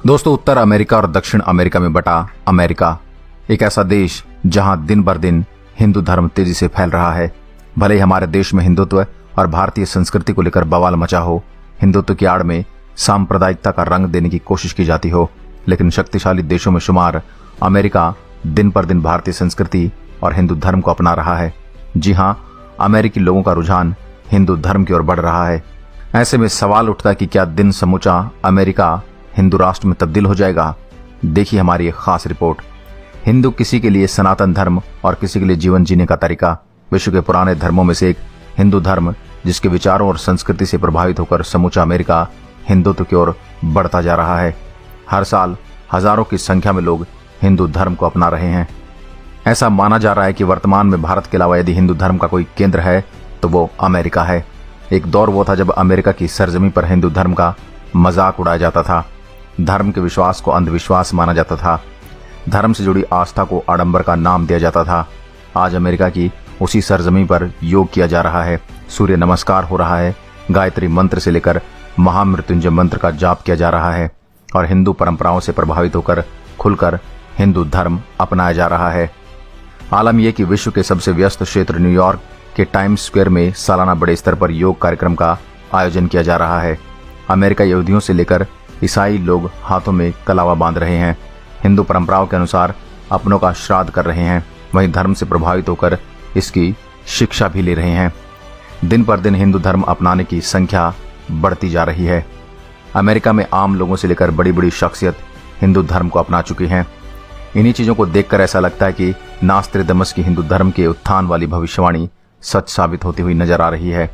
दोस्तों, उत्तर अमेरिका और दक्षिण अमेरिका में बटा अमेरिका एक ऐसा देश जहां दिन बर दिन हिंदू धर्म तेजी से फैल रहा है। भले ही हमारे देश में हिंदुत्व और भारतीय संस्कृति को लेकर बवाल मचा हो, हिंदुत्व की आड़ में सांप्रदायिकता का रंग देने की कोशिश की जाती हो, लेकिन शक्तिशाली देशों में शुमार अमेरिका दिन पर दिन भारतीय संस्कृति और हिंदू धर्म को अपना रहा है। जी हां, अमेरिकी लोगों का रुझान हिंदू धर्म की ओर बढ़ रहा है। ऐसे में सवाल उठता है कि क्या दिन समूचा अमेरिका हिंदू राष्ट्र में तब्दील हो जाएगा। देखिए हमारी एक खास रिपोर्ट। हिंदू किसी के लिए सनातन धर्म और किसी के लिए जीवन जीने का तरीका। विश्व के पुराने धर्मों में से एक हिंदू धर्म, जिसके विचारों और संस्कृति से प्रभावित होकर समूचा अमेरिका हिंदुत्व की ओर बढ़ता जा रहा है। हर साल हजारों की संख्या में लोग हिंदू धर्म को अपना रहे हैं। ऐसा माना जा रहा है कि वर्तमान में भारत के अलावा यदि हिंदू धर्म का कोई केंद्र है तो वो अमेरिका है। एक दौर वो था जब अमेरिका की सरजमी पर हिंदू धर्म का मजाक उड़ाया जाता था। धर्म के विश्वास को अंधविश्वास माना जाता था। धर्म से जुड़ी आस्था को आडंबर का नाम दिया जाता था। आज अमेरिका की उसी सरजमी पर योग किया जा रहा है, सूर्य नमस्कार हो रहा है, गायत्री मंत्र से लेकर महामृत्युंजय मंत्र का जाप किया जा रहा है और हिंदू परंपराओं से प्रभावित होकर खुलकर हिंदू धर्म अपनाया जा रहा है। आलम यह कि विश्व के सबसे व्यस्त क्षेत्र न्यूयॉर्क के टाइम्स स्क्वायर में सालाना बड़े स्तर पर योग कार्यक्रम का आयोजन किया जा रहा है। अमेरिका यहूदियों से लेकर ईसाई लोग हाथों में कलावा बांध रहे हैं, हिंदू परंपराओं के अनुसार अपनों का श्राद्ध कर रहे हैं, वहीं धर्म से प्रभावित होकर इसकी शिक्षा भी ले रहे हैं। दिन पर दिन हिंदू धर्म अपनाने की संख्या बढ़ती जा रही है। अमेरिका में आम लोगों से लेकर बड़ी बड़ी शख्सियत हिंदू धर्म को अपना चुकी हैं। इन्हीं चीजों को देखकर ऐसा लगता है कि नास्त्रेदमस की हिंदू धर्म के उत्थान वाली भविष्यवाणी सच साबित होती हुई नजर आ रही है।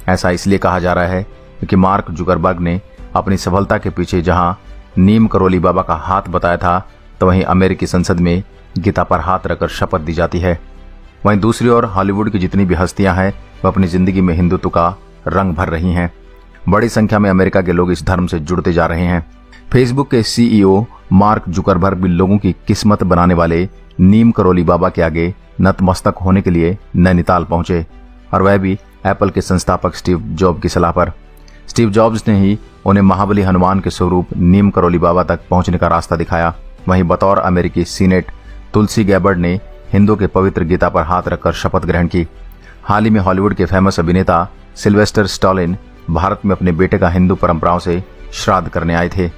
ऐसा इसलिए कहा जा रहा है क्योंकि मार्क जुकरबर्ग ने अपनी सफलता के पीछे जहां नीम करोली बाबा का हाथ बताया था, तो वहीं अमेरिकी संसद में गीता पर हाथ रखकर शपथ दी जाती है। वहीं दूसरी ओर हॉलीवुड की जितनी भी हस्तियां हैं वह अपनी जिंदगी में हिंदुत्व का रंग भर रही हैं। बड़ी संख्या में अमेरिका के लोग इस धर्म से जुड़ते जा रहे हैं। फेसबुक के सीईओ मार्क जुकरबर्ग भी लोगों की किस्मत बनाने वाले नीम करोली बाबा के आगे नतमस्तक होने के लिए नैनीताल पहुंचे, और वह भी एप्पल के संस्थापक स्टीव जॉब की सलाह पर। स्टीव जॉब्स ने ही उन्हें महाबली हनुमान के स्वरूप नीम करोली बाबा तक पहुंचने का रास्ता दिखाया। वहीं बतौर अमेरिकी सीनेट तुलसी गैबर्ड ने हिंदू के पवित्र गीता पर हाथ रखकर शपथ ग्रहण की। हाल ही में हॉलीवुड के फेमस अभिनेता सिल्वेस्टर स्टैलोन भारत में अपने बेटे का हिंदू परंपराओं से श्राद्ध करने आए थे।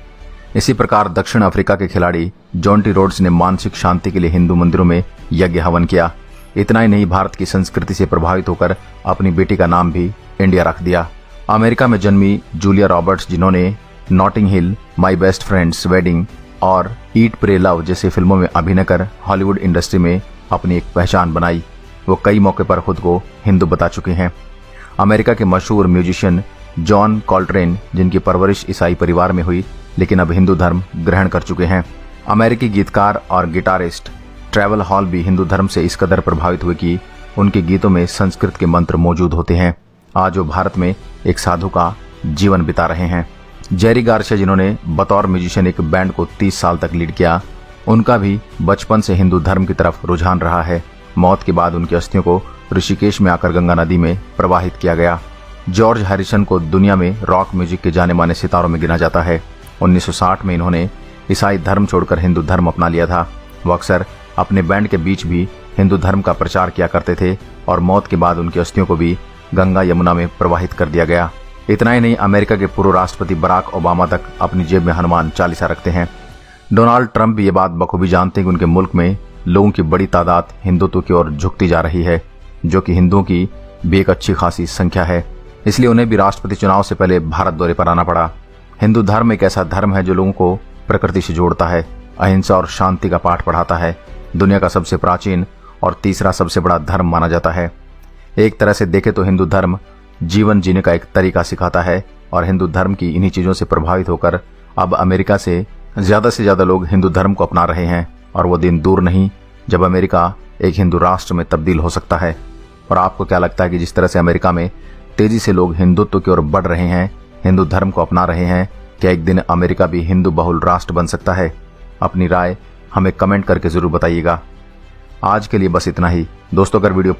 इसी प्रकार दक्षिण अफ्रीका के खिलाड़ी जॉन्टी रोड्स ने मानसिक शांति के लिए हिंदू मंदिरों में यज्ञ हवन किया। इतना ही नहीं, भारत की संस्कृति से प्रभावित होकर अपनी बेटी का नाम भी इंडिया रख दिया। अमेरिका में जन्मी जूलिया रॉबर्ट्स, जिन्होंने Notting Hill, my best friend's wedding और ईट प्रे लव जैसे फिल्मों में अभिनय कर हॉलीवुड इंडस्ट्री में अपनी एक पहचान बनाई, वो कई मौके पर खुद को हिंदू बता चुके हैं। अमेरिका के मशहूर म्यूजिशियन जॉन कॉल्ट्रेन, जिनकी परवरिश ईसाई परिवार में हुई लेकिन अब हिंदू धर्म ग्रहण कर चुके हैं। अमेरिकी गीतकार और गिटारिस्ट ट्रैवल हॉल भी हिंदू धर्म से इस कदर प्रभावित हुए कि उनके गीतों में संस्कृत के मंत्र मौजूद होते हैं। आज वो भारत में एक साधु का जीवन बिता रहे हैं। जेरी गार्शिया, जिन्होंने बतौर म्यूजिशियन एक बैंड को 30 साल तक लीड किया, उनका भी बचपन से हिंदू धर्म की तरफ रुझान रहा है। मौत के बाद उनकी अस्थियों को ऋषिकेश में आकर गंगा नदी में प्रवाहित किया गया। जॉर्ज हैरिसन को दुनिया में रॉक म्यूजिक के जाने माने सितारों में गिना जाता है। 1960 में इन्होंने ईसाई धर्म छोड़कर हिंदू धर्म अपना लिया था। वो अक्सर अपने बैंड के बीच भी हिंदू धर्म का प्रचार किया करते थे और मौत के बाद उनकी अस्थियों को भी गंगा यमुना में प्रवाहित कर दिया गया। इतना ही नहीं, अमेरिका के पूर्व राष्ट्रपति बराक ओबामा तक अपनी जेब में हनुमान चालीसा रखते हैं। डोनाल्ड ट्रंप भी ये बात बखूबी जानते हैं कि उनके मुल्क में लोगों की बड़ी तादाद हिंदुत्व की ओर झुकती जा रही है, जो कि हिंदुओं की भी एक अच्छी खासी संख्या है। इसलिए उन्हें भी राष्ट्रपति चुनाव से पहले भारत दौरे पर आना पड़ा। हिंदू धर्म एक ऐसा धर्म है जो लोगों को प्रकृति से जोड़ता है, अहिंसा और शांति का पाठ पढ़ाता है, दुनिया का सबसे प्राचीन और तीसरा सबसे बड़ा धर्म माना जाता है। एक तरह से देखे तो हिंदू धर्म जीवन जीने का एक तरीका सिखाता है, और हिंदू धर्म की इन्हीं चीजों से प्रभावित होकर अब अमेरिका से ज्यादा लोग हिंदू धर्म को अपना रहे हैं, और वो दिन दूर नहीं जब अमेरिका एक हिंदू राष्ट्र में तब्दील हो सकता है। और आपको क्या लगता है कि जिस तरह से अमेरिका में तेजी से लोग हिंदुत्व की ओर बढ़ रहे हैं, हिंदू धर्म को अपना रहे हैं, क्या एक दिन अमेरिका भी हिंदू बहुल राष्ट्र बन सकता है? अपनी राय हमें कमेंट करके जरूर बताइएगा। आज के लिए बस इतना ही दोस्तों। अगर वीडियो